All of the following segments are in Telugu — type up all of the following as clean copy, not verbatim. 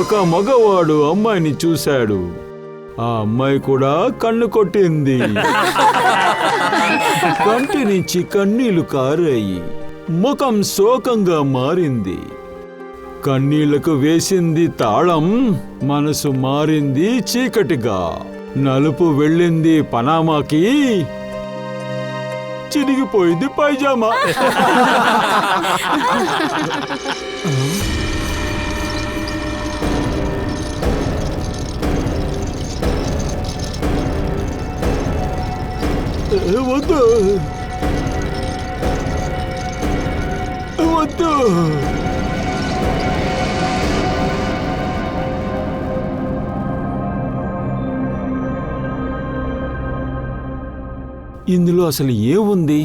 ఒక మగవాడు అమ్మాయిని చూశాడు. ఆ అమ్మాయి కూడా కన్ను కొట్టింది. కంటి నుంచి కన్నీళ్లు కారాయి. ముఖం శోకంగా మారింది. కన్నీళ్లకు వేసింది తాళం, మనసు మారింది చీకటిగా. నలుపు వెళ్ళింది పనామాకి, చిరిగిపోయింది పైజామా. వద్దు వద్దు. ఇందులో అసలు ఏముంది?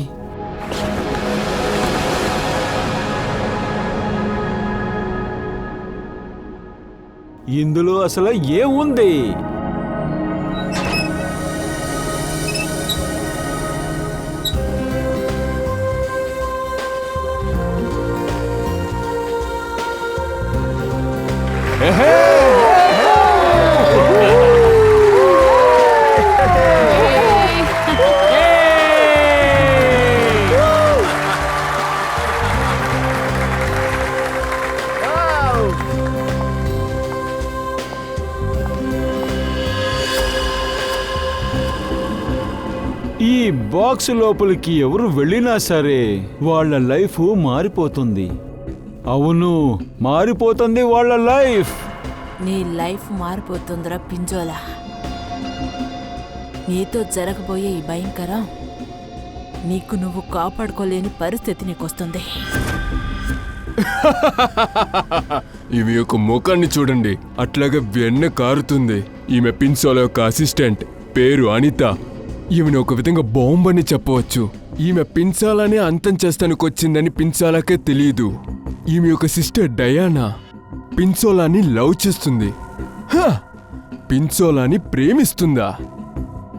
ఇందులో అసలు ఏముంది? ఈ బాక్స్ లోపలికి ఎవరు వెళ్ళినా సరే వాళ్ళ లైఫ్ మారిపోతుంది. అవును, మారిపోతుంది వాళ్ళ లైఫ్. నీ లైఫ్ మారిపోతుందిరా పింజోలా. నీతో జరగబోయే ఈ భయంకరం నీకు నువ్వు కాపాడుకోలేని పరిస్థితి నీకొస్తుంది. ఈమె యొక్క ముఖాన్ని చూడండి, అట్లాగే వెన్న కారుతుంది. ఈమె పింజోలా యొక్క అసిస్టెంట్, పేరు అనిత. ఈమెను ఒక విధంగా బాంబని చెప్పవచ్చు. ఈమె పింజోలానే అంతం చేస్తానికి వచ్చిందని పింజోలాకే తెలియదు. ఈమె యొక్క సిస్టర్ డయానా పింజోలాని లవ్ చేస్తుంది. పింజోలాని ప్రేమిస్తుందా?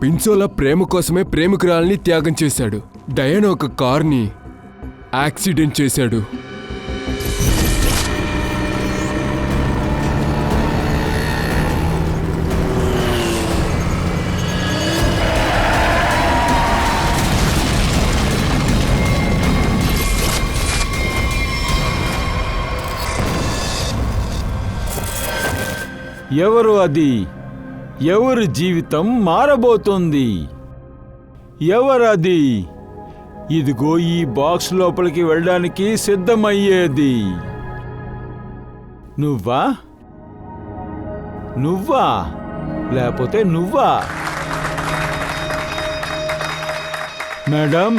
పింజోలా ప్రేమ కోసమే ప్రేమికురాల్ని త్యాగం చేశాడు. డయానా ఒక కార్ని యాక్సిడెంట్ చేశాడు. ఎవరు అది? ఎవరి జీవితం మారబోతోంది? ఎవరది? ఇదిగో ఈ బాక్స్ లోపలికి వెళ్ళడానికి సిద్ధమయ్యేది. నువ్వా? నువ్వా లేకపోతే నువ్వా? మేడం,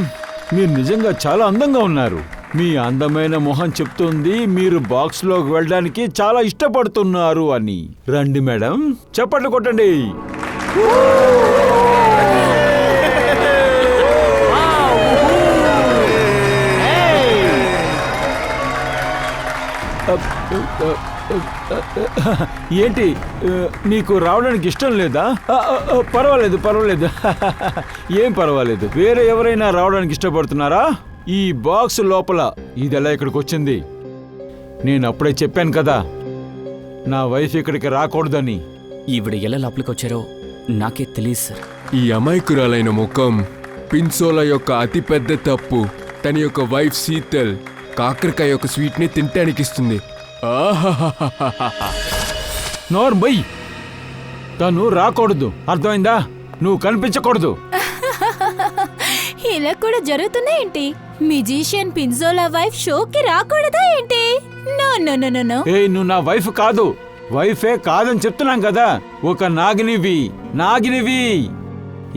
మీరు నిజంగా చాలా అందంగా ఉన్నారు. మీ అందమైన మొహం చెప్తుంది మీరు బాక్స్ లోకి వెళ్ళడానికి చాలా ఇష్టపడుతున్నారు అని. రండి మేడం, చప్పట్లు కొట్టండి. ఏంటి, నీకు రావడానికి ఇష్టం లేదా? పర్వాలేదు పర్వాలేదు, ఏం పర్వాలేదు. వేరే ఎవరైనా రావడానికి ఇష్టపడుతున్నారా? ఈ బాక్స్ లోపల ఇదెలా ఇక్కడికి వచ్చింది? నేను అప్పుడే చెప్పాను కదా, నా వైఫ్ ఇక్కడికి రాకూడదని. ఈవిడ ఎలా లోపలికి వచ్చారో నాకే తెలియదు సార్. ఈ అమాయకురాలైన ముఖం పింజోలా యొక్క అతిపెద్ద తప్పు. తన యొక్క వైఫ్ శీతల్ కాకరకాయ యొక్క స్వీట్ ని తినటానికి ఇస్తుంది. నోర్మై, తను రాకూడదు, అర్థమైందా? నువ్వు కనిపించకూడదు. ఇలా కూడా జరుగుతుందా ఏంటి? మ్యూజిషియన్ పింజోలా వైఫ్ షోకి రాకూడదా ఏంటి? No no no no. ఏయ్, నువ్వు నా వైఫ్ కాదు. వైఫే కాదని చెప్తున్నాం కదా. ఒక నాగినివి.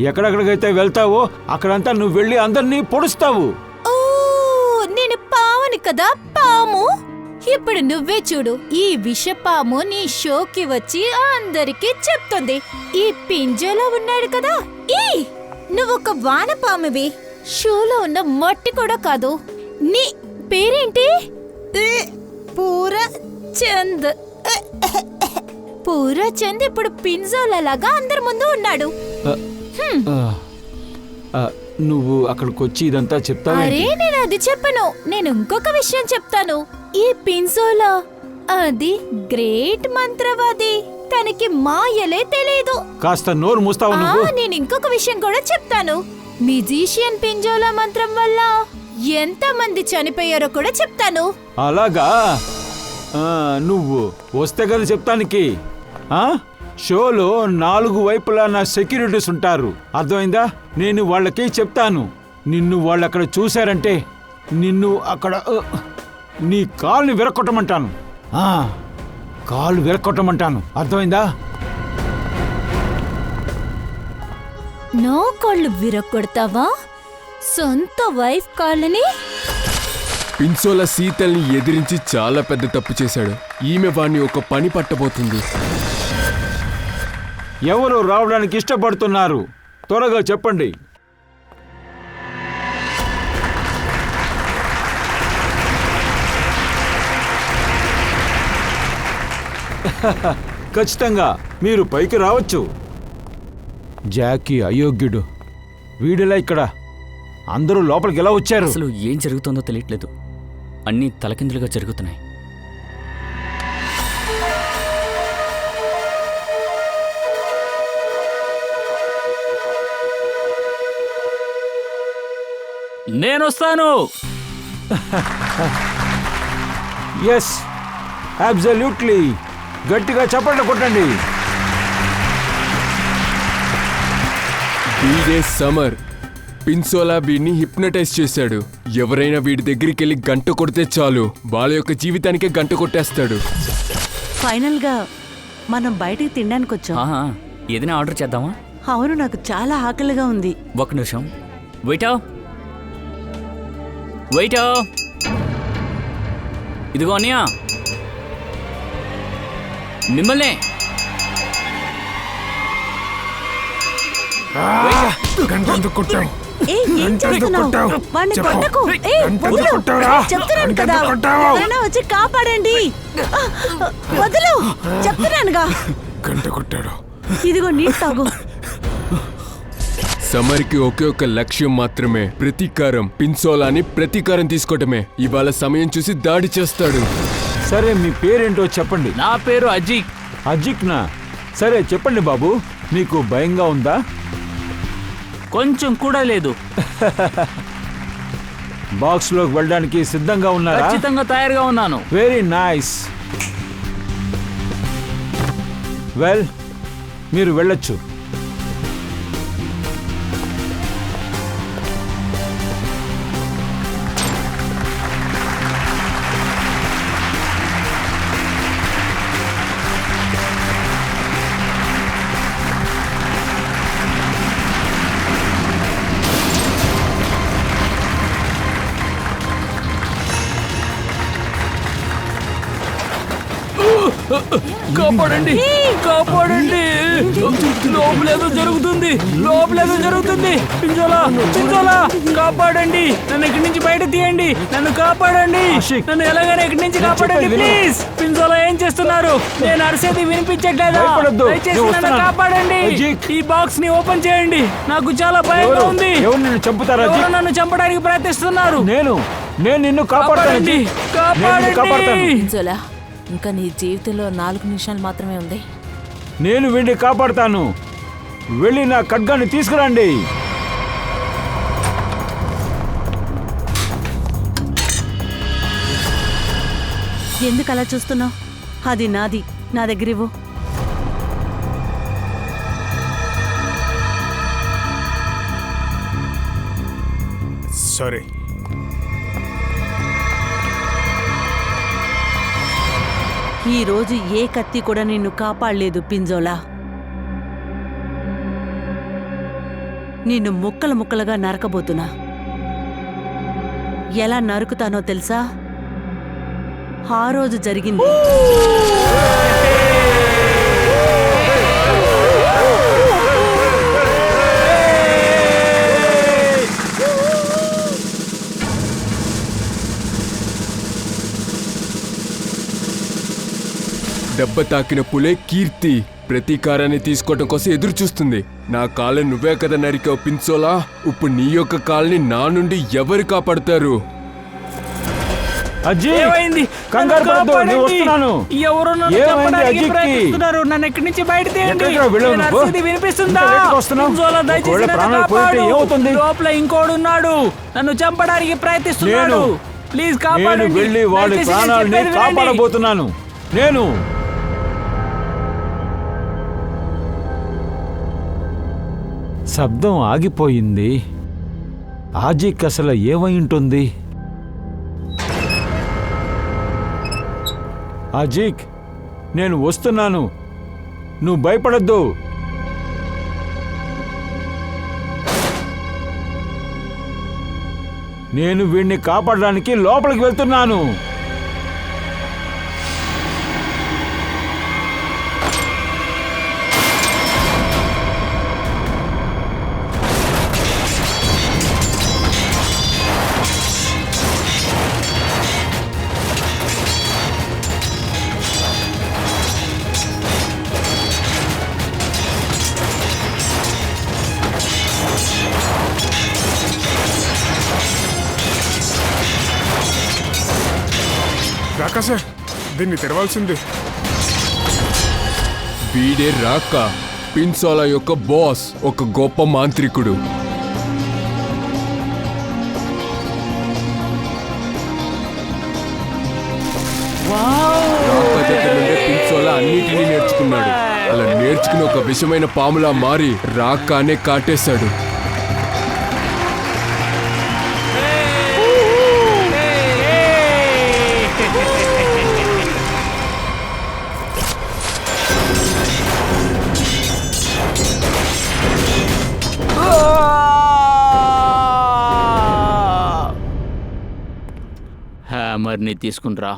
ఎక్కడెక్కడికైతే వెళ్తావో అక్కడంతా నువ్వు వెళ్ళి అందరినీ పొడుస్తావు. ఓ, నేను పావుని కదా, పాము. ఇప్పుడు నువ్వే చూడు, ఈ విషపాము నీ షోకి వచ్చి అందరికీ చెప్తుంది. ఈ పింజోలా ఉన్నాడు కదా, నువ్వొక వానపామువి. షోలో ఉన్న మట్టి కూడా కాదు. నీ పేరేంటి? పూరచంద్. పూరచంద్ ఇప్పుడు పింజోలా లాగా అందరి ముందు ఉన్నాడు. నువ్వు అక్కడికి వచ్చి ఇదంతా చెప్తావా? అరే, నేను అది చెప్పను. నేను ఇంకొక విషయం చెప్తాను. ఈ పింజోలా అది గ్రేట్ మంత్రవాది, తనకి మాయలే తెలీదు. కాస్త నోరు మూస్తావు నువ్వు. నేను ఇంకొక విషయం కూడా చెప్తాను. మ్యూజిషియన్ పింజోలా మంత్రం వల్ల ఎంత మంది చనిపోయారో కూడా చెప్తాను. అలాగా? నువ్వు వస్తే కదా చెప్తానికి. షోలో 4 వైపులా నా సెక్యూరిటీస్ ఉంటారు, అర్థమైందా? నేను వాళ్ళకి చెప్తాను. నిన్ను వాళ్ళు అక్కడ చూశారంటే నిన్ను అక్కడ నీ కాలుని విరక్కొట్టమంటాను. కాలు విరక్కొట్టమంటాను, అర్థమైందా? నా కాళ్ళు విరక్కొడతావా? సొంత వైఫ్ కాళ్ళని? పిన్సోలా సీతల్ని ఎదిరించి చాలా పెద్ద తప్పు చేశాడు. ఈమె వాణ్ణి ఒక పని పట్టబోతుంది. ఎవరు రావడానికి ఇష్టపడుతున్నారు? త్వరగా చెప్పండి. ఖచ్చితంగా మీరు పైకి రావచ్చు. జాకీ అయోగ్యుడు, వీడిలా ఇక్కడ అందరూ లోపలికి ఎలా వచ్చారు? అసలు ఏం జరుగుతుందో తెలియట్లేదు, అన్నీ తలకిందులుగా జరుగుతున్నాయి. నేనొస్తాను. Yes, absolutely. గట్టిగా చప్పట్లు కొట్టండి. వీడే సమర్. పిన్సోలా వీడిని హిప్నటైజ్ చేశాడు. ఎవరైనా వీడి దగ్గరికి వెళ్ళి గంట కొడితే చాలు, వాళ్ళ యొక్క జీవితానికే గంట కొట్టేస్తాడు. ఫైనల్ గా మనం బయటికి తినడానికి వచ్చాం. ఏదైనా ఆర్డర్ చేద్దామా? అవును, నాకు చాలా ఆకలిగా ఉంది. ఒక నిమిషం. వెయిటా, వెయిటా, ఇదిగో అన్నయ్య, మిమ్మల్నే. ఏయ్, ఏం చేస్తున్నావ్? వాణ్ణి కొట్టకు. ఏయ్, వదిలు. చెప్తున్నాను కదా, ఎవరైనా వచ్చి కాపాడండి. వదిలు, చెప్తున్నానుగా. ఇదిగో నీళ్ళు తాగు. సమర్కి ఒకే ఒక లక్ష్యం మాత్రమే, ప్రతీకారం. పిన్సోలాని ప్రతీకారం తీసుకోవటమే. ఇవాళ సమయం చూసి దాడి చేస్తాడు. సరే, మీ పేరేంటో చెప్పండి. నా పేరు అజిక్. అజిక్నా? సరే చెప్పండి బాబు, మీకు భయంగా ఉందా? కొంచెం కూడా లేదు. బాక్స్ లోకి వెళ్ళడానికి సిద్ధంగా ఉన్నారా? ఖచ్చితంగా తయారుగా ఉన్నాను. Very nice. వెల్, మీరు వెళ్ళొచ్చు. కాపాడండి, కాపాడండి. లోపలేదో జరుగుతుంది, లోపలేదో జరుగుతుంది. పింజోలా, పింజోలా, కాపాడండి. నన్ను ఇక్కడి నుంచి బయట తీయండి. నన్ను కాపాడండి. నన్ను ఎలాగైనా ఇక్కడి నుంచి కాపాడండి ప్లీజ్. పింజోలా, ఏం చేస్తున్నారు? నేను అరిసేది వినిపించట్లేదా? దయచేసి నన్ను కాపాడండి. ఈ బాక్స్ ని ఓపెన్ చేయండి, నాకు చాలా భయంగా ఉంది. ఎవరు నన్ను చంపడానికి ప్రయత్నిస్తున్నారు? నేను నిన్ను కాపాడండి, కాపాడండి. పింజోలా, ఇంకా నీ జీవితంలో 4 నిమిషాలు మాత్రమే ఉంది. నేను వీడిని కాపాడుతాను. వెళ్ళి నా ఖడ్గాన్ని తీసుకురండి. ఎందుకు అలా చూస్తున్నావు? అది నాది, నా దగ్గర ఇవ్వు. సరే, ఈ రోజు ఏ కత్తి కూడా నిన్ను కాపాడలేదు పింజోలా. నిన్ను ముక్కలు ముక్కలుగా నరకబోతున్నా. ఎలా నరుకుతానో తెలుసా? ఆ రోజు జరిగింది. దెబ్బ తాకిన పులే కీర్తి ప్రతీకారాన్ని తీసుకోవడం కోసం ఎదురు చూస్తుంది. నా కాళ్ళ నువ్వే కదా నరికావు పింసోలా. ఇప్పుడు నీ యొక్క కాల్ని నా నుండి ఎవరు కాపాడతారు? అజ్జీ ఏమైంది? కంగారు నన్ను పడద్దు, నేను కాపాడండి. వస్తున్నాను. ఎవరో నన్ను ఏమైంది చంపడానికి అజ్జికి? ప్రయత్నిస్తున్నారు. నన్ను ఇక్కడి నుంచి బయట తీయండి. ఎక్కడికి వెళ్ళావు నేను నువ్వు? అరిచేది వినిపిస్తుందా? ఇంత లేటుగా వస్తున్నావు? పింజోలా, దయచేసి ఒకవేళ నన్ను ప్రాణాలు పోతే కాపాడు. ఏమవుతుంది? లోపల ఇంకోడున్నాడు. నన్ను చంపడానికి ప్రయత్నిస్తున్నాడు. ప్లీజ్ నేను కాపాడండి. వెళ్ళి వాడి దయచేసి నేను ప్రాణాలని చెప్పేది వినండి. కాపాడబోతున్నాను. నేను శబ్దం ఆగిపోయింది. ఆజీకి అసలు ఏమై ఉంటుంది? ఆజీక్, నేను వస్తున్నాను, నువ్వు భయపడద్దు. నేను వీడిని కాపాడడానికి లోపలికి వెళ్తున్నాను. రాకాశ, దీన్ని తెరవాల్సింది. వీడే రాక, పిన్సోలా యొక్క బాస్, ఒక గొప్ప మాంత్రికుడు. రాక దగ్గర నుండే పిన్సోలా అన్నిటినీ నేర్చుకున్నాడు. అలా నేర్చుకుని ఒక విషమైన పాములా మారి రాకానే కాటేశాడు. హ్యామర్ని తీసుకునిరా.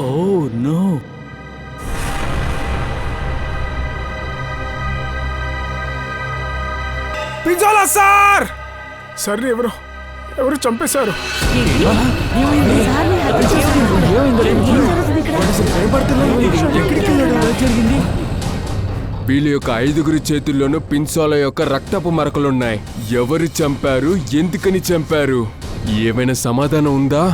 Oh no. Pinjola sir! Sir ఎవరు చంపేశారు? వీళ్ళ యొక్క 5గురి చేతుల్లోనూ పిన్సోలా యొక్క రక్తపు మరకలున్నాయి. ఎవరు చంపారు, ఎందుకని చంపారు? ఏమైనా సమాధానం ఉందా?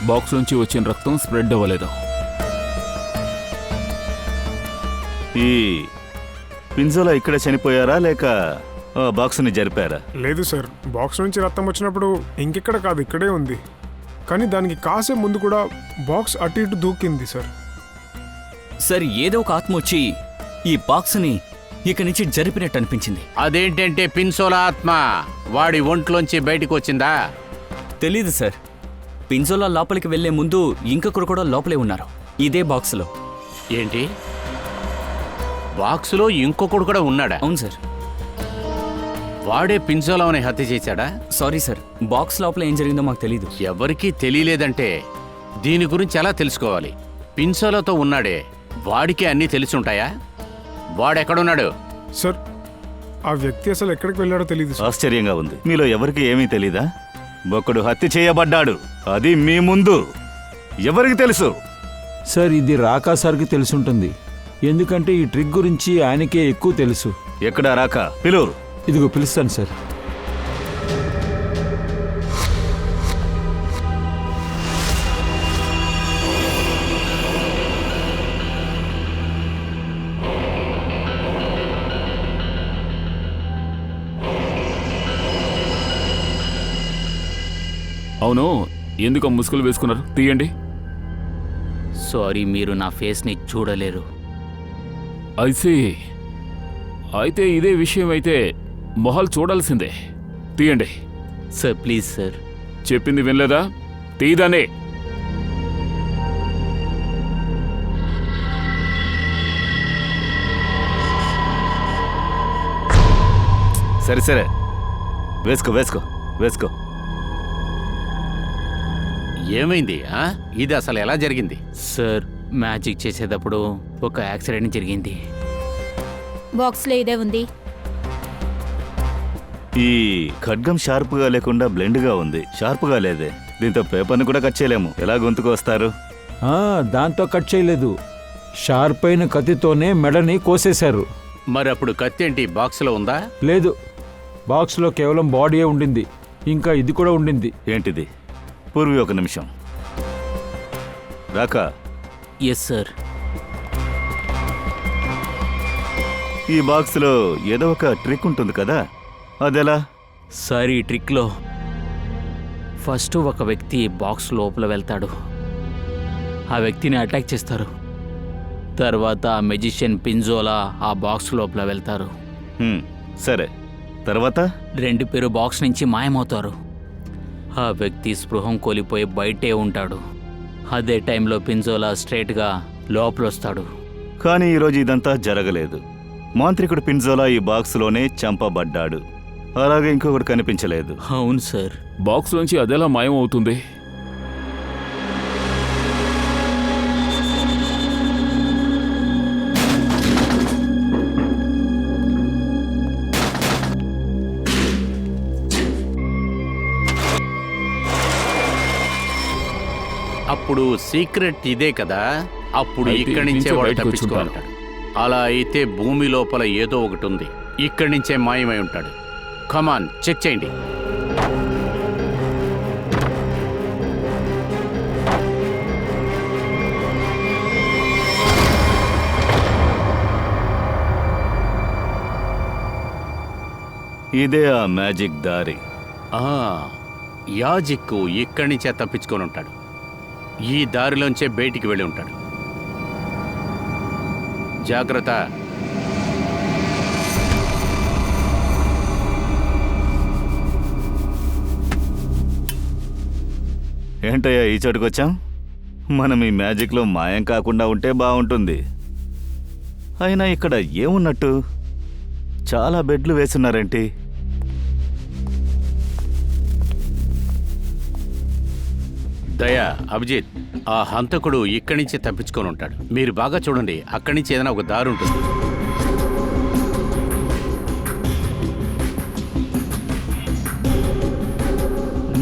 బాక్స్ నుంచి వచ్చిన రక్తం స్ప్రెడ్ అవ్వలేదు. ఈ పింజోలా ఇక్కడ చనిపోయారా లేక బాక్స్ని జరిపారా? లేదు సార్, బాక్స్ నుంచి రక్తం వచ్చినప్పుడు ఇంకెక్కడ కాదు, ఇక్కడే ఉంది. కానీ దానికి కాసే ముందు కూడా బాక్స్ అటు ఇటు దూకింది సార్. సార్, ఏదో ఒక ఆత్మ వచ్చి ఈ బాక్స్ని ఇక్కడి నుంచి జరిపినట్టు అనిపించింది. అదేంటంటే పిన్సోలా ఆత్మ వాడి ఒంట్లోంచి బయటకు వచ్చిందా? తెలీదు సార్. పింజోలా లోపలికి వెళ్లే ముందు ఇంకొకరు కూడా లోపలే ఉన్నారు, ఇదే బాక్స్లో. ఏంటి, బాక్సులో ఇంకొకడు కూడా ఉన్నాడా? అవును సార్. వాడే పింజోలాని హత్య చేశాడా? సారీ సార్, బాక్స్ లోపల ఏం జరిగిందో మాకు తెలీదు. ఎవరికీ తెలియలేదంటే దీని గురించి ఎలా తెలుసుకోవాలి? పింజోలాతో ఉన్నాడే, వాడికి అన్నీ తెలిసుంటాయా? వాడెక్కడున్నాడు? సార్, ఆ వ్యక్తి అసలు ఎక్కడికి వెళ్ళాడో తెలియదు సార్. ఆశ్చర్యంగా ఉంది. మీలో ఎవరికి ఏమీ తెలీదా? ఒకడు హత్య చేయబడ్డాడు, అది మీ ముందు. ఎవరికి తెలుసు? సార్, ఇది రాకా సార్కి తెలుసుంటుంది, ఎందుకంటే ఈ ట్రిక్ గురించి ఆయనకే ఎక్కువ తెలుసు. ఎక్కడా రాక? పిలు. ఇదిగో పిలుస్తాను సార్. అవును, ఎందుకు ముసుగులు వేసుకున్నారు? తీయండి. సారీ, మీరు నా ఫేస్ని చూడలేరు. అయితే ఇదే విషయం అయితే మొహాలు చూడాల్సిందే. తీయండి. Sir please sir. చెప్పింది వినలేదా? తీయదానే. సరే సరే, వేసుకో వేసుకో వేసుకో. ఏమైంది? ఇది అసలు ఎలా జరిగింది? సార్ మ్యాజిక్ చేసేటప్పుడు ఒక యాక్సిడెంట్ జరిగింది. బాక్స్లో ఇదే ఉంది. ఈ ఖడ్గం షార్ప్గా లేకుండా బ్లెండ్గా ఉంది. షార్ప్గా లేదే. దీంతో పేపర్ని కూడా కట్ చేయలేము. ఎలా గొంతుకు వస్తారు? దాంతో కట్ చేయలేదు, షార్ప్ అయిన కత్తితోనే మెడని కోసేశారు. మరి అప్పుడు కత్తి ఏంటి బాక్స్లో ఉందా? లేదు, బాక్స్లో కేవలం బాడీయే ఉండింది. ఇంకా ఇది కూడా ఉండింది. ఏంటిది? పూర్వి ఒక నిమిషం. రాకా, ఎస్ సార్. ఈ బాక్స్లో ఏదో ఒక ట్రిక్ ఉంటుంది కదా, అదెలా? సార్ ఈ ట్రిక్లో ఫస్ట్ ఒక వ్యక్తి బాక్స్ లోపల వెళ్తాడు, ఆ వ్యక్తిని అటాక్ చేస్తారు. తర్వాత మెజిషియన్ పింజోలా ఆ బాక్స్ లోపల వెళ్తారు. సరే, తర్వాత? రెండు పేరు బాక్స్ నుంచి మాయమవుతారు. ఆ వ్యక్తి స్పృహం కోల్పోయి బయటే ఉంటాడు. అదే టైంలో పింజోలా స్ట్రైట్గా లోపలొస్తాడు. కానీ ఈరోజు ఇదంతా జరగలేదు. మాంత్రికుడు పింజోలా ఈ బాక్స్లోనే చంపబడ్డాడు. అలాగే ఇంకొకటి కనిపించలేదు. అవును సార్. బాక్స్ నుంచి అదెలా మాయం అవుతుంది? అప్పుడు సీక్రెట్ ఇదే కదా. అప్పుడు అయితే ఇక్కడి నుంచే నుంచే వాడు బయటకు తప్పించుకుంటాడు. అలా అయితే భూమి లోపల ఏదో ఒకటి ఉంది. ఇక్కడి నుంచే మాయమై ఉంటాడు. కమాన్, చెక్ చేయండి. ఇదే ఆ మ్యాజిక్ దారి. యాజిక్కు ఇక్కడి నుంచే తప్పించుకొని ఉంటాడు. ఈ దారిలోంచే బయటికి వెళ్ళి ఉంటాడు. జాగ్రత్త. ఏంటయ్యా ఈ చోటుకొచ్చాం? మనం ఈ మ్యాజిక్లో మాయం కాకుండా ఉంటే బాగుంటుంది. అయినా ఇక్కడ ఏమున్నట్టు? చాలా బెడ్లు వేసున్నారేంటి? దయా, అభిజిత్, ఆ హంతకుడు ఇక్కడి నుంచి తప్పించుకొని ఉంటాడు. మీరు బాగా చూడండి, అక్కడి నుంచి ఏదైనా ఒక దారి ఉంటుంది.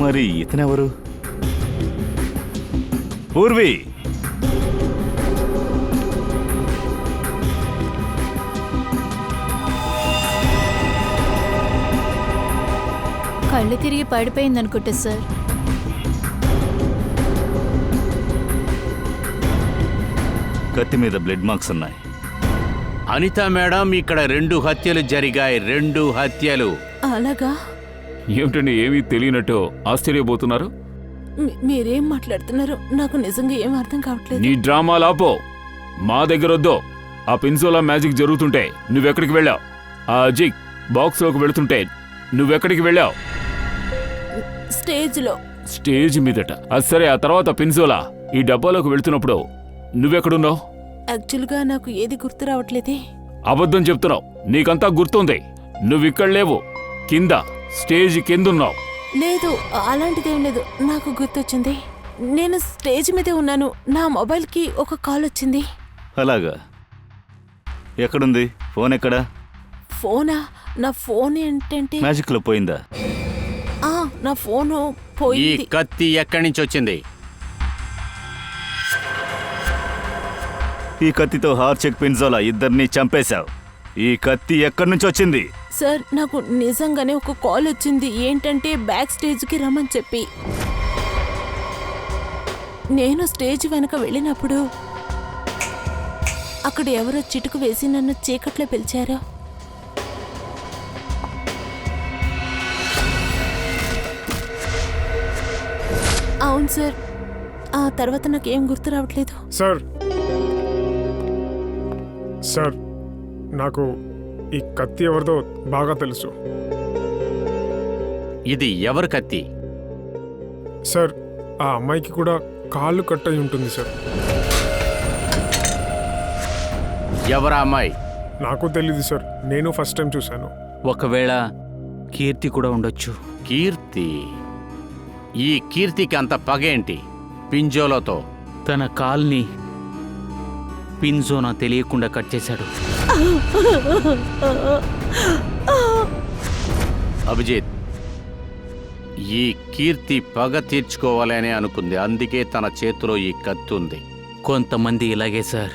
మరి ఇతనెవరు? పూర్వి! కళ్ళు తిరిగి పడిపోయిందనుకుంటా సార్. కత్తి మీద బ్లడ్ మార్క్స్ ఉన్నాయి. అనిత మేడం, ఇక్కడ 2 హత్యలు జరిగాయి. 2 హత్యలు. అలాగా? ఏమిటండి ఏమీ తెలియనట్టు ఆశ్చర్యపోతున్నారు? మీరేం మాట్లాడుతున్నారు? నాకు నిజంగా ఏం అర్థం కావట్లేదు. నీ డ్రామా లాపో, మా దగ్గర వద్దు. ఆ పింజోలా మ్యాజిక్ జరుగుతుంటే నువ్వెక్కడికి వెళ్ళావు? ఆ అజిక్ బాక్స్లోకి వెళుతుంటే నువ్వెక్కడికి వెళ్ళావు? స్టేజ్లో. స్టేజ్ మీదట. అది సరే, ఆ తర్వాత పింజోలా ఈ డబ్బాలోకి వెళుతున్నప్పుడు నువ్వెక్కడున్నావు? యాక్చువల్గా నాకు ఏది గుర్తు రావట్లేదే. అబద్ధం చెప్తున్నావు. నీకంతా గుర్తుంది. నువ్విక్కడ లేవు, కింద స్టేజ్ కిందున్నావు. లేదు, అలాంటిదేం లేదు. నాకు గుర్తొచ్చింది. నేను స్టేజ్ మీదే ఉన్నాను. నా మొబైల్కి ఒక కాల్ వచ్చింది. అలాగా? ఎక్కడుంది ఫోన్? ఎక్కడా? ఫోనా? నా ఫోన్ ఏంటంటే మ్యాజిక్లో పోయిందా? నా ఫోను ఈ పోయింది. కత్తి ఎక్కడి నుంచి వచ్చింది? ఈ కత్తితో హార్చెక్ పింజోలా ఇద్దరిని చంపేశావు. ఈ కత్తి ఎక్కడి నుంచి వచ్చింది? సార్, నాకు నిజంగానే ఒక కాల్ వచ్చింది. ఏంటంటే బ్యాక్ స్టేజ్కి రమ్మని చెప్పి. నేను స్టేజ్ వెనక వెళ్ళినప్పుడు అక్కడ ఎవరో చిటుకు వేసి నన్ను చీకట్లో పిలిచారు. అవును సార్. ఆ తర్వాత నాకేం గుర్తు రావట్లేదు. సార్, నాకు ఈ కత్తి ఎవరిదో బాగా తెలుసు. ఇది ఎవరి కత్తి? సార్, ఆ అమ్మాయికి కూడా కాళ్ళు కట్ అయి ఉంటుంది సార్. ఎవరా అమ్మాయి? నాకు తెలీదు సార్, నేను ఫస్ట్ టైం చూశాను. ఒకవేళ కీర్తి కూడా ఉండొచ్చు. కీర్తి? ఈ కీర్తికి అంత పగేంటి పింజోలతో? తన కాల్ని పింజోనా తెలియకుండా కట్ చేశాడు. అభిజిత్, ఈ కీర్తి పగ తీర్చుకోవాలని అనుకుంది, అందుకే తన చేతిలో ఈ కత్తి ఉంది. కొంతమంది ఇలాగే సార్,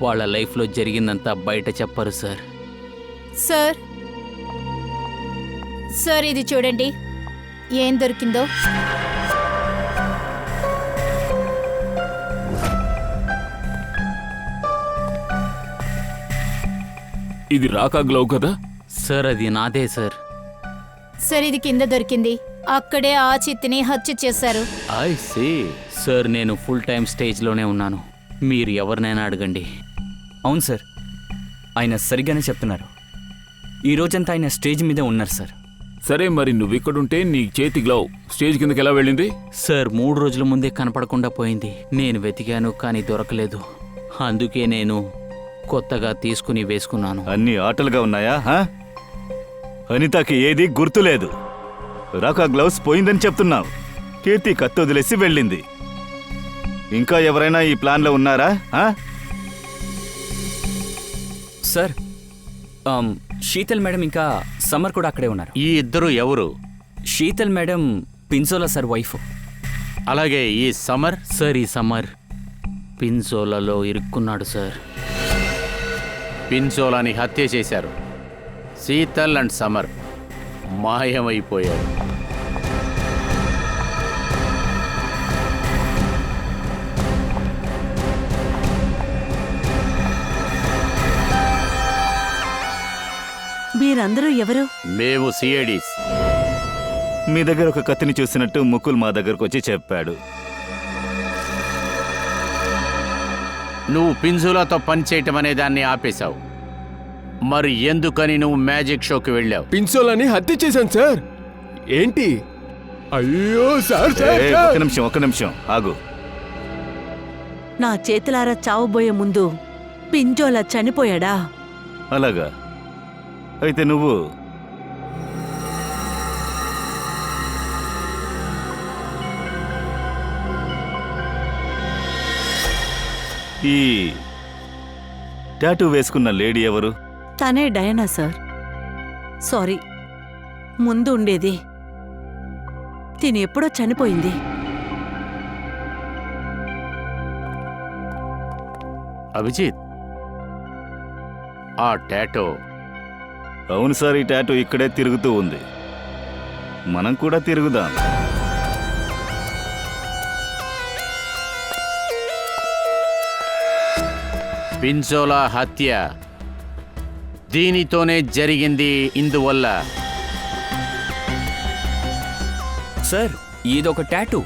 వాళ్ళ లైఫ్లో జరిగిందంతా బయట చెప్పరు సార్. సార్ సార్ ఇది చూడండి, ఏం దొరికిందో. ఇది రాకా గ్లౌ కదా? సార్ అది నాదే సార్. సార్ ఇది కింద దొరికింది, అక్కడే ఆ చిత్తిని హత్య చేశారు. I see. సార్ నేను ఫుల్ టైం స్టేజ్లోనే ఉన్నాను, మీరు ఎవరినైనా అడగండి. అవును సార్, ఆయన సరిగ్గానే చెప్తున్నారు. ఈ రోజంతా ఆయన స్టేజ్ మీదే ఉన్నారు సార్. సరే, మరి నువ్విక్కడుంటే నీ చేతి గ్లౌ స్టేజ్ కిందకి ఎలా వెళ్ళింది? సార్ 3 రోజుల ముందే కనపడకుండా పోయింది. నేను వెతికాను కానీ దొరకలేదు, అందుకే నేను కొత్తగా తీసుకుని వేసుకున్నాను. అన్ని ఆటలుగా ఉన్నాయా? అనితకి ఏది గుర్తులేదు. రాకా గ్లౌస్ పోయిందని చెప్తున్నావు. కీర్తి కత్తి వదిలేసి వెళ్ళింది. ఇంకా ఎవరైనా ఈ ప్లాన్లో ఉన్నారా? సార్, శీతల్ మేడం ఇంకా సమర్ కూడా అక్కడే ఉన్నారు. ఈ ఇద్దరు ఎవరు? Sheetal madam Pinjola sir wife. అలాగే ఈ సమర్? సార్ ఈ సమర్ పింజోలాలో ఇరుక్కున్నాడు సార్. పింజోలాని హత్య చేశారు. శీతల్ అండ్ సమర్ మాయమైపోయారు. మీరందరూ ఎవరు? మేము సిఐడీస్. మీ దగ్గర ఒక కత్తిని చూసినట్టు ముకుల్ మా దగ్గరకు వచ్చి చెప్పాడు. నువ్వు పింజోలాతో పనిచేయటం అనే దాన్ని ఆపేశావు. మరి ఎందుకని నువ్వు మ్యాజిక్ షోకి వెళ్ళావు? పింజోలాని హత్య చేశాను సార్. ఏంటి? అయ్యో సార్ ఒక్క నిమిషం ఆగు. నా చేతులారా చావబోయే ముందు పింజోలా చనిపోయాడా? అలాగా? అయితే నువ్వు ఈ టాటూ వేసుకున్న లేడీ ఎవరు? తనే డయానా సార్. సారీ, ముందు ఉండేది. తిని ఎప్పుడో చనిపోయింది. అభిజిత్, ఆ టాటో? అవును సార్, ఈ టాటూ ఇక్కడే తిరుగుతూ ఉంది. మనం కూడా తిరుగుదాం. పింజోలా హత్య దీనితోనే జరిగింది. ఇందువల్ల సార్ ఇదొక టాటూ.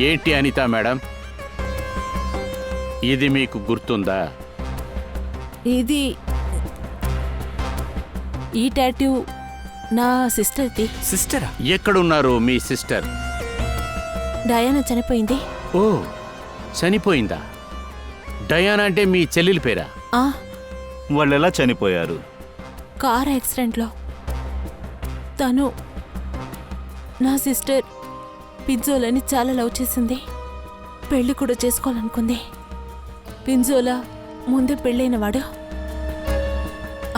ఏంటి అనిత మేడం, ఇది మీకు గుర్తుందా? ఇది ఈ టాటూ నా సిస్టర్ది. సిస్టరా? ఎక్కడున్నారు మీ సిస్టర్? డయానా చనిపోయింది. ఓ, చనిపోయిందా? డయానా అంటే మీ చెల్లెలి పేరా? వాళ్ళెలా చనిపోయారు? కార్ యాక్సిడెంట్లో. తను నా సిస్టర్ పింజోలాని చాలా లవ్ చేసింది. పెళ్లి కూడా చేసుకోవాలనుకుంది. పింజోలా ముందే పెళ్ళైనవాడు,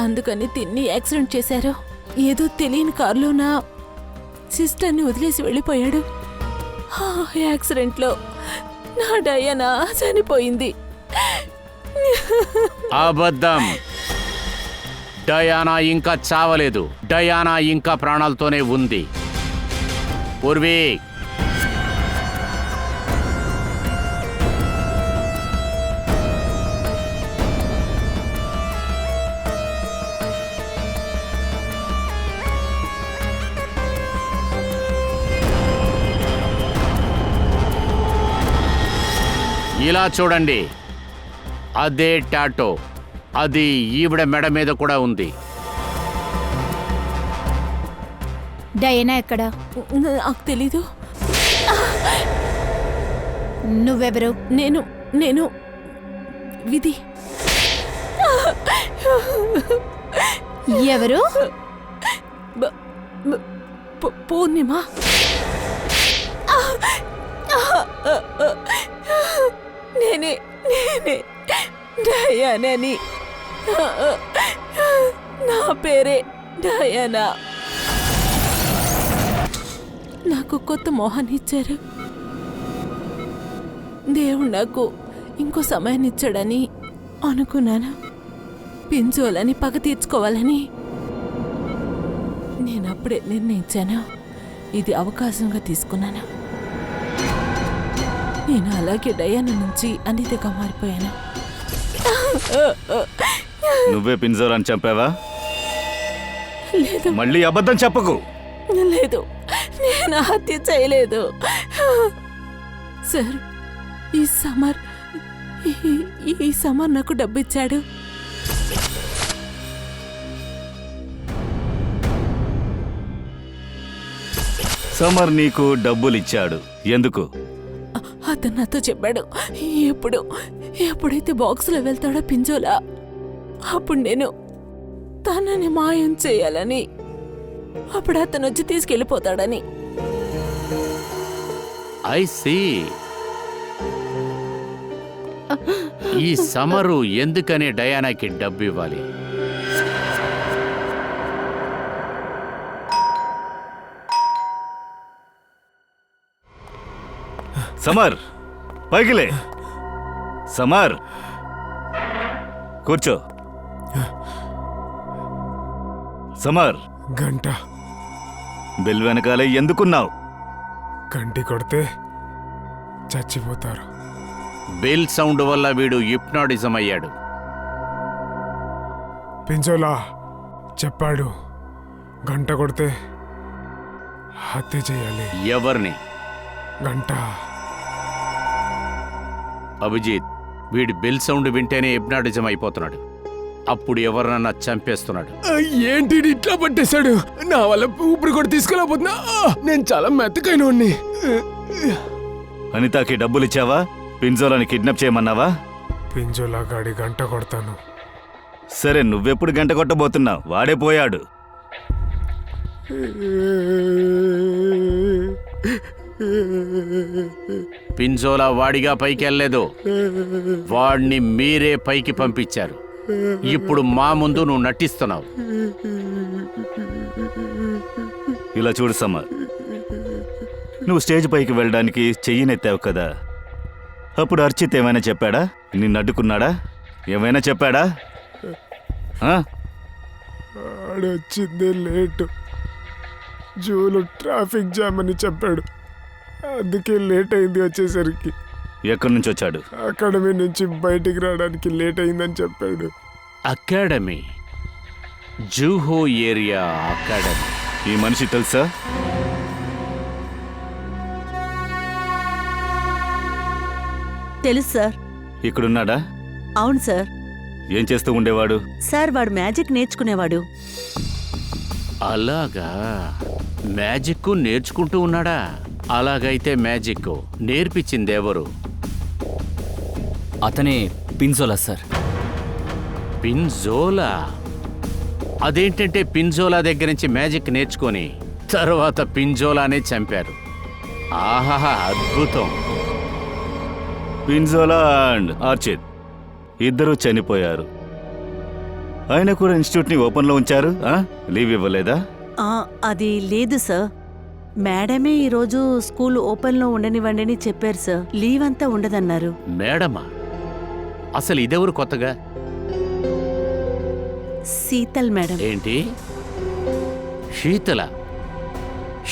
అందుకని తిన్ని యాక్సిడెంట్ చేశారు. ఏదో తెలియని కారులో నా సిస్టర్ని వదిలేసి వెళ్ళిపోయాడు. ఆ యాక్సిడెంట్లో నా డయానా చనిపోయింది. అబద్ధం. డయానా ఇంకా చావలేదు. డయానా ఇంకా ప్రాణాలతోనే ఉంది. పూర్వీ, ఇలా చూడండి, అదే టాటో. అది ఈవిడ మెడ మీద కూడా ఉంది. డయానా ఎక్కడా? నాకు తెలీదు. నువ్వెవరు? నేను విధి. ఎవరు? పూర్ణిమ. నేనే డయానాని. నా పేరే డయానా. నాకు కొత్త మోహాన్ని ఇచ్చారు. దేవుడు నాకు ఇంకో సమయాన్ని ఇచ్చాడని అనుకున్నాను. పింజోలని పగ తీర్చుకోవాలని నేను అప్పుడే నిర్ణయించాను. ఇది అవకాశంగా తీసుకున్నాను. నేను అలాగే డయానా నుంచి అనితగా మారిపోయాను. నువ్వే పింజోలాని చంపావా? లేదు, మళ్ళీ అబద్ధం చెప్పకు. లేదు, నేను హత్య చేయలేదు సార్. ఈ సమర్ నాకు డబ్బు ఇచ్చాడు. సమర్ నీకు డబ్బులిచ్చాడు ఎందుకు? అతను నాతో చెప్పాడు, ఎప్పుడైతే బాక్స్లో వెళ్తాడో పింజోలా, అప్పుడు నేను తనని మాయం చేయాలని, అప్పుడు అతను వచ్చి తీసుకెళ్ళిపోతాడని. I see. ఈ సమరు ఎందుకని డయానాకి డబ్బు ఇవ్వాలి? సమర్ పైకిలే. సమర్ కూర్చో. సమర్, గంట బెల్ వెనకాలే ఎందుకున్నావు? గంటి కొడితే చచ్చిపోతారు. బెల్ సౌండ్ వల్ల వీడు హిప్నాటిజం అయ్యాడు. పింజోలా చెప్పాడు, గంట కొడితే హత్య చేయాలి. ఎవరిని? గంట. అభిజిత్, వీడి బెల్ సౌండ్ వింటేనే హిప్నాటిజం అయిపోతున్నాడు. అప్పుడు ఎవరినన్నా చంపేస్తున్నాడు. ఏంటి ఇట్లా పట్టేశాడు? నా వల్ల ఊపిరి కూడా తీసుకెళ్ళబోతున్నా. నేను చాలా మెత్తకైన. అనితకి డబ్బులిచ్చావా? పింజోలాని కిడ్నాప్ చేయమన్నావా? పింజోలా గాడి గంట కొడతాను. సరే, నువ్వెప్పుడు గంట కొట్టబోతున్నావు? వాడే పోయాడు. పింజోలా వాడిగా పైకి వెళ్ళలేదు. వాడిని మీరే పైకి పంపించారు. ఇప్పుడు మా ముందు నువ్వు నటిస్తున్నావు. ఇలా చూడు సమర్, నువ్వు స్టేజ్ పైకి వెళ్ళడానికి చెయ్యినెత్తావు కదా, అప్పుడు అర్చిత్ ఏమైనా చెప్పాడా? నిన్ను అడ్డుకున్నాడా? ఏమైనా చెప్పాడా? ఆడొచ్చిందే లేటు. జూలో ట్రాఫిక్ జామ్ అని చెప్పాడు. అందుకే లేట్ అయింది వచ్చేసరికి. ఎక్కడి నుంచి వచ్చాడు? అకాడమీ నుంచి బయటికి రావడానికి లేట్ అయిందని చెప్పాడు. అకాడమీ? Juhu area academy. ఈ మనిషి తెలుసా? తెలుసు సార్. ఇక్కడున్నాడా? అవును సార్. ఏం చేస్తూ ఉండేవాడు? సార్, వాడు మ్యాజిక్ నేర్చుకునేవాడు. అలాగా, మ్యాజిక్ నేర్చుకుంటూ ఉన్నాడా? అలాగైతే మ్యాజిక్ నేర్పించిందెవరు? అతనే పింజోలా సార్. పింజోలా? అదేంటంటే పింజోలా దగ్గర నుంచి మ్యాజిక్ నేర్చుకొని తర్వాత పింజోలానే చంపారు. ఆహాహా, అద్భుతం. పింజోలా అండ్ అర్చిత్ ఇద్దరూ చనిపోయారు. ఆయన కూడా ఇన్స్టిట్యూట్ని ఓపెన్లో ఉంచారు. లీవ్ ఇవ్వలేదా? అది లేదు సార్. మేడమే ఈరోజు స్కూల్ ఓపెన్లో ఉండనివ్వండి చెప్పారు సార్. లీవ్ అంతా ఉండదన్నారు. మేడమా? అసలు ఇదెవరు కొత్తగా? శీతల్ మేడం. ఏంటి? శీతల?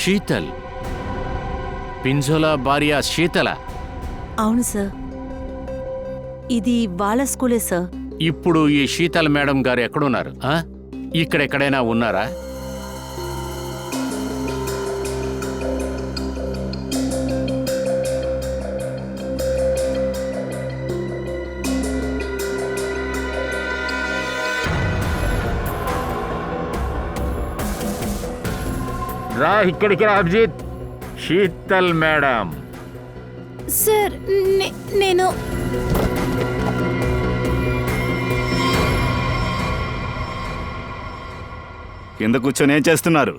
శీతల్ పింజోలా భార్య శీతల? అవును సార్, ఇది వాళ్ళ స్కూలే సార్. ఇప్పుడు ఈ శీతల్ మేడం గారు ఎక్కడున్నారు? ఇక్కడెక్కడైనా ఉన్నారా? రా ఇక్కడికి రా అభిజిత్. శీతల్ మేడం. సార్, నేను కింద కూర్చొని ఏం చేస్తున్నారు?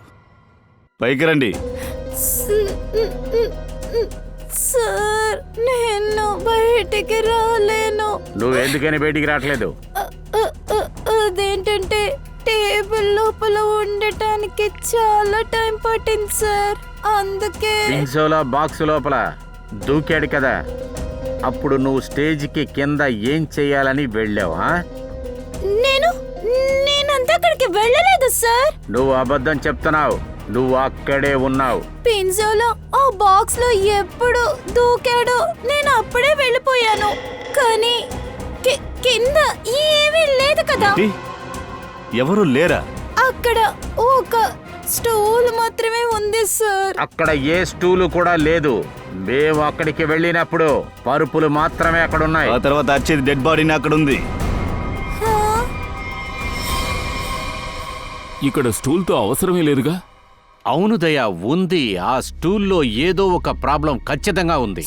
పైకి రండి. సార్ నేను బయటికి రాలేను. నువ్వు ఎందుకని బయటికి రావట్లేదు? అదేంటంటే టేబుల్ లోపల ఉండటానికి చాలా టైం పట్టింది సార్, అందుకే. పిన్సోలా బాక్స్ లోపల దూకాడు కదా, అప్పుడు నువ్వు స్టేజ్కి కింద ఏం చెయ్యాలని వెళ్ళావా? నేనంతా అక్కడికి వెళ్ళలేదు సార్. నువ్వు అబద్ధం చెప్తున్నావు. నువ్వు అక్కడే ఉన్నావు. పిన్జోలో ఆ బాక్స్ లో ఎప్పుడు దూకాడో నేను అప్పుడే వెళ్ళిపోయాను, కానీ కింద ఏమీ లేదు కదా. ఎవరు లేరా? అక్కడ ఒక స్టూల్ మాత్రమే ఉంది సార్. అక్కడ ఏ స్టూలు కూడా లేదు. మేము అక్కడికి వెళ్ళినప్పుడు పరుపులు మాత్రమే అక్కడ ఉన్నాయి. ఆ తర్వాత వచ్చేది డెడ్ బాడీని అక్కడ ఉంది. ఇక్కడ స్టూల్తో అవసరమే లేదుగా. అవును దయా, ఉంది. ఆ స్టూల్లో ఏదో ఒక ప్రాబ్లం ఖచ్చితంగా ఉంది.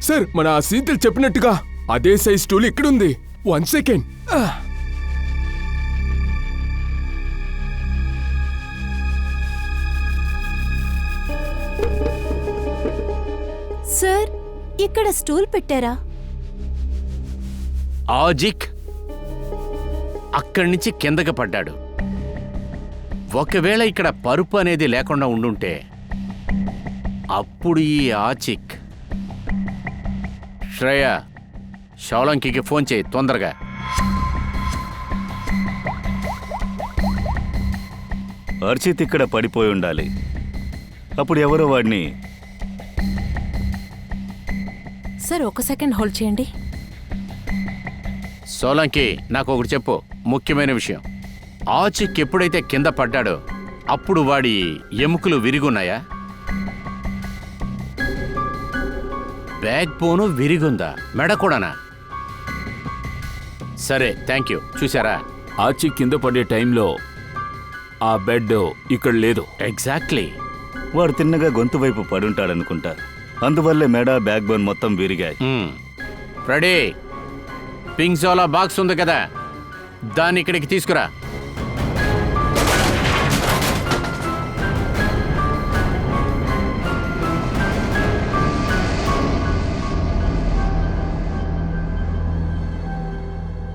సార్ మన ఆ సీతలు చెప్పినట్టుగా అదే సైజ్ స్టూల్ ఇక్కడుంది. 1 సెకండ్. సార్ ఇక్కడ స్టూల్ పెట్టారా? ఆజిక్ అక్కడి నుంచి కిందకి పడ్డాడు. ఒకవేళ ఇక్కడ పరుపు అనేది లేకుండా ఉండుంటే అప్పుడు ఈ ఆచిక్. శ్రేయ, షౌలంకికి ఫోన్ చేయి తొందరగా. అర్చిత్ ఇక్కడ పడిపోయి ఉండాలి. అప్పుడు ఎవరో వాడిని. సార్ 1 సెకండ్ హోల్డ్ చేయండి. సోలంకి, నాకు ఒకటి చెప్పు, ముఖ్యమైన విషయం. ఆచిక్ ఎప్పుడైతే కింద పడ్డాడో అప్పుడు వాడి ఎముకలు విరిగున్నాయా? బ్యాక్ బోను విరిగుందా? మెడ కూడానా? సరే, థ్యాంక్ యూ. చూసారా, ఆచి కింద పడే టైంలో ఆ బెడ్ ఇక్కడ లేదు. ఎగ్జాక్ట్లీ. వాడు తిన్నగా గొంతు వైపు పడుంటాడనుకుంటా. అందువల్లే మెడ, బ్యాక్ బోన్ మొత్తం విరిగాయి. రెడీ. పింగ్జోలా బాక్స్ ఉంది కదా, దాన్ని ఇక్కడికి తీసుకురా.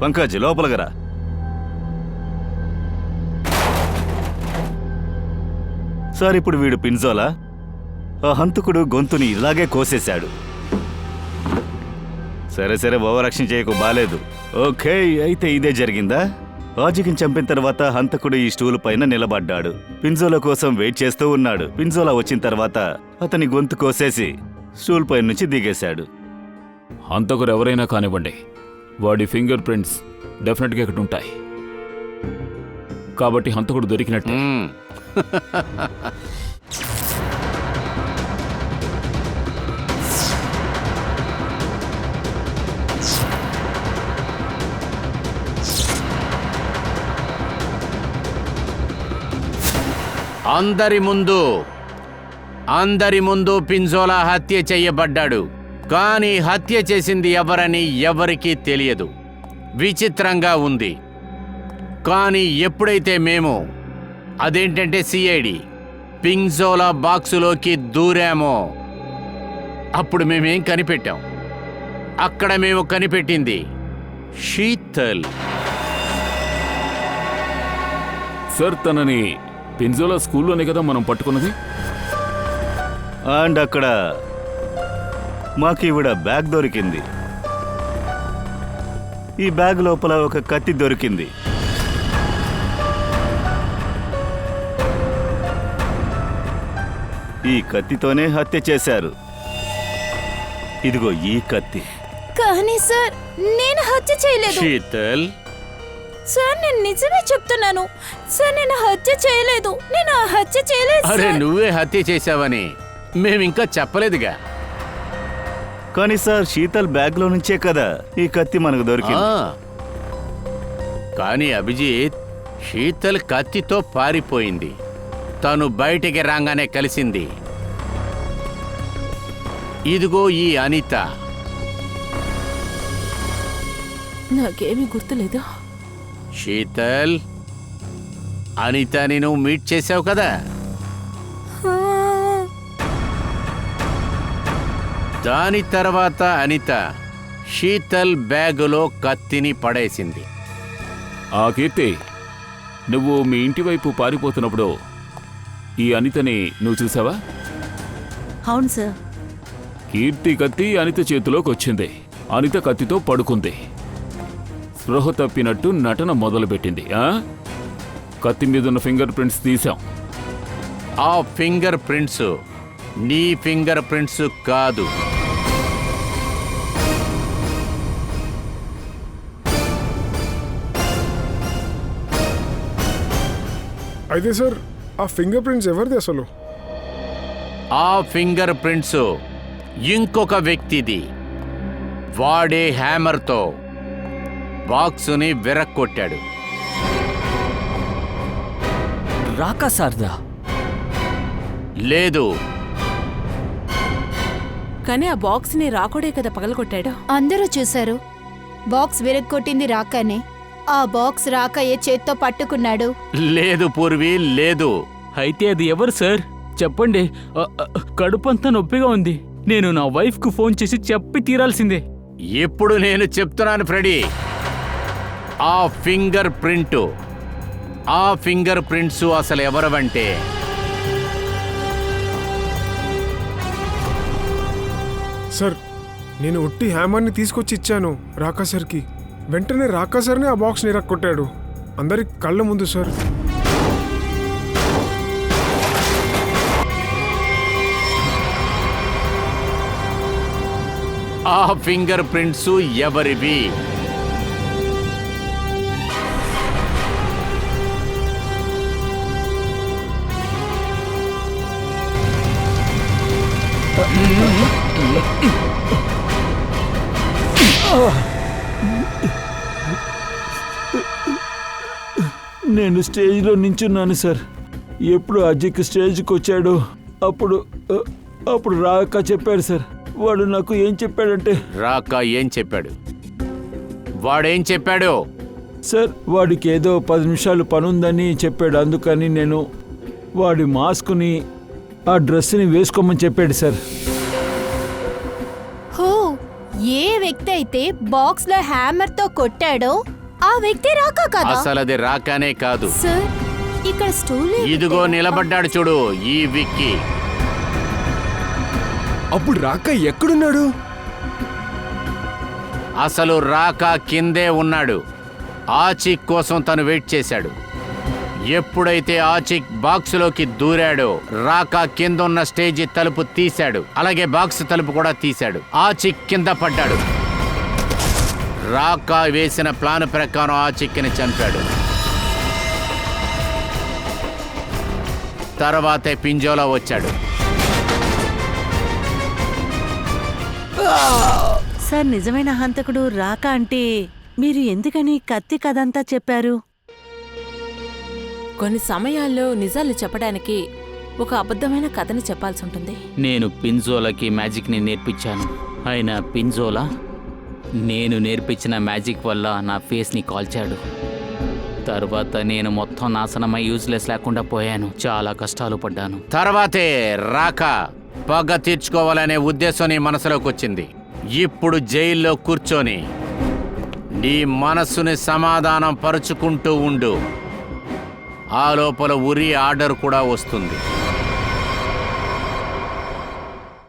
పంకజ్, లోపలగరా. సార్, ఇప్పుడు వీడు పిన్జోలా. ఆ హంతకుడు గొంతుని ఇలాగే కోసేశాడు. సరే ఓవరాక్షన్ చేయకు, బాలేదు. ఓకే, అయితే ఇదే జరిగిందా? ఆజికిని చంపిన తర్వాత హంతకుడు ఈ స్టూల్ పైన నిలబడ్డాడు. పిన్జోలా కోసం వెయిట్ చేస్తూ ఉన్నాడు. పిన్జోలా వచ్చిన తర్వాత అతని గొంతు కోసేసి స్టూల్ పైన నుంచి దిగేశాడు. హంతకుడు ఎవరైనా కానివ్వండి, వాడి ఫింగర్ ప్రింట్స్ డెఫినెట్గా ఇక్కడ ఉంటాయి. కాబట్టి హంతకుడు దొరికినట్టు. అందరి ముందు పిన్జోలా హత్య చెయ్యబడ్డాడు. కానీ హత్య చేసింది ఎవరని ఎవరికీ తెలియదు. విచిత్రంగా ఉంది. కానీ ఎప్పుడైతే మేము, అదేంటంటే సిఐడి, పింగ్జోలా బాక్సులోకి దూరామో అప్పుడు మేమేం కనిపెట్టాం? అక్కడ మేము కనిపెట్టింది శీతల్. సార్, తనని పిన్జోలా స్కూల్లోనే కదా మనం పట్టుకున్నది. అండ్ అక్కడ మాకు ఈవిడ బ్యాగ్ దొరికింది. ఈ బ్యాగ్ లోపల ఒక కత్తి దొరికింది. ఈ కత్తితోనే హత్య చేశారు. ఇదిగో ఈ కత్తి. కానీ సార్, నేను హత్య చేయలేదు. శీతల్, సార్ నేను నిజమే చెప్తున్నాను. సార్ నేను హత్య చేయలేదు. అరే, నువ్వే హత్య చేశావని మేమింకా చెప్పలేదుగా. కానీ సార్, శీతల్ బ్యాగ్ లో నుంచే కదా ఈ కత్తి మనకు దొరికింది. కానీ అభిజిత్, శీతల్ కత్తితో పారిపోయింది. తను బయటికి రాగానే కలిసింది ఇదిగో ఈ అనిత. నాకేమీ గుర్తులేదు. శీతల్, అనితని నువ్వు మీట్ చేసావు కదా, దాని తర్వాత అనిత శీతల్ బ్యాగులో కత్తిని పడేసింది. ఆ కీర్తి, నువ్వు మీ ఇంటి వైపు పారిపోతున్నప్పుడు ఈ అనితని నువ్వు చూసావా? అవును సార్. కీర్తి కత్తి అనిత చేతిలోకి వచ్చింది. అనిత కత్తితో పడుకుంది. స్పృహ తప్పినట్టు నటన మొదలుపెట్టింది. కత్తి మీదున్న ఫింగర్ ప్రింట్స్ తీసాం. ఆ ఫింగర్ ప్రింట్స్ నీ ఫింగర్ ప్రింట్స్ కాదు. అయితే సార్ ఆ ఫింగర్ ప్రింట్స్ ఎవరిది అసలు? ఆ ఫింగర్ ప్రింట్స్ ఇంకొక వ్యక్తిది. వాడే హ్యామర్తో బాక్సుని విరక్కొట్టాడు. రాకా సార్దా? లేదు, కానీ ఆ బాక్స్ని రాకోడే కదా పగలగొట్టాడు. అందరూ చూశారు. బాక్స్ విరగ్గొట్టింది రాకానే. ఆ బాక్స్ రాకయ్య చేత్తో పట్టుకున్నాడు. లేదు పూర్వి, లేదు. అయితే అది ఎవరు సార్ చెప్పండి. కడుపంతా నొప్పిగా ఉంది. నేను నా వైఫ్కు ఫోన్ చేసి చెప్పి తీరాల్సిందే. ఇప్పుడు నేను చెప్తున్నాను ఫ్రెడీ, ఆ ఫింగర్ ప్రింట్స్ అసలు ఎవరవంటే సార్, నేను ఉట్టి హ్యామర్ని తీసుకొచ్చి ఇచ్చాను రాకా సార్కి. వెంటనే రాకా సార్ని ఆ బాక్స్ని ఇరక్కొట్టాడు అందరి కళ్ళ ముందు సార్. ఆ ఫింగర్ ప్రింట్స్ ఎవరివి? నేను స్టేజ్లో నించున్నాను సార్. ఎప్పుడు అజిక్ స్టేజ్కి వచ్చాడో అప్పుడు రాక చెప్పాడు సార్. వాడు నాకు ఏం చెప్పాడంటే, రాకా ఏం చెప్పాడు? వాడేం చెప్పాడు? సార్ వాడికి ఏదో 10 నిమిషాలు పనుందని చెప్పాడు. అందుకని నేను వాడి మాస్క్ని ఆ డ్రెస్ని వేసుకోమని చెప్పాడు సార్. హో, ఏ వ్యక్తి అయితే బాక్స్ లో హ్యామర్ తో కొట్టాడో ఆ వ్యక్తి రాకా కదా? అసలు అది రాకానే కాదు సార్. ఇక్కడ స్టూల్ ఇదిగో నిలబడ్డాడు చూడు, ఈ విక్కీ. అప్పుడు రాకా ఎక్కడున్నాడు? అసలు రాకా కిందే ఉన్నాడు. ఆచిక్ కోసం తను వెయిట్ చేశాడు. ఎప్పుడైతే ఆచిక్ బాక్సులోకి దూరాడో రాకా కింద ఉన్న స్టేజి తలుపు తీశాడు. అలాగే బాక్స్ తలుపు కూడా తీశాడు. ఆచిక్ కింద పడ్డాడు. రాకా వేసిన ప్లాన్ ప్రకారం ఆచిక్ని చంపాడు. తర్వాతే పింజోలా వచ్చాడు. సార్, నిజమైన హంతకుడు రాకా అంటే మీరు ఎందుకని కత్తి కథంతా చెప్పారు? కొన్ని సమయాల్లో నిజాలు చెప్పడానికి ఒక అబద్ధమైన కథని చెప్పాల్సి ఉంటుంది. నేను పింజోలాకి మ్యాజిక్ని నేర్పించాను. అయినా పింజోలా నేను నేర్పించిన మ్యాజిక్ వల్ల నా ఫేస్ని కాల్చాడు. తర్వాత నేను మొత్తం నాశనమై యూజ్లెస్ లేకుండా పోయాను. చాలా కష్టాలు పడ్డాను. తర్వాతే రాకా పగ తీర్చుకోవాలనే ఉద్దేశం నీ మనసులోకి వచ్చింది. ఇప్పుడు జైల్లో కూర్చొని నీ మనస్సుని సమాధానం పరుచుకుంటూ ఉండు. ఆ లోపల ఉరి ఆర్డర్ కూడా వస్తుంది.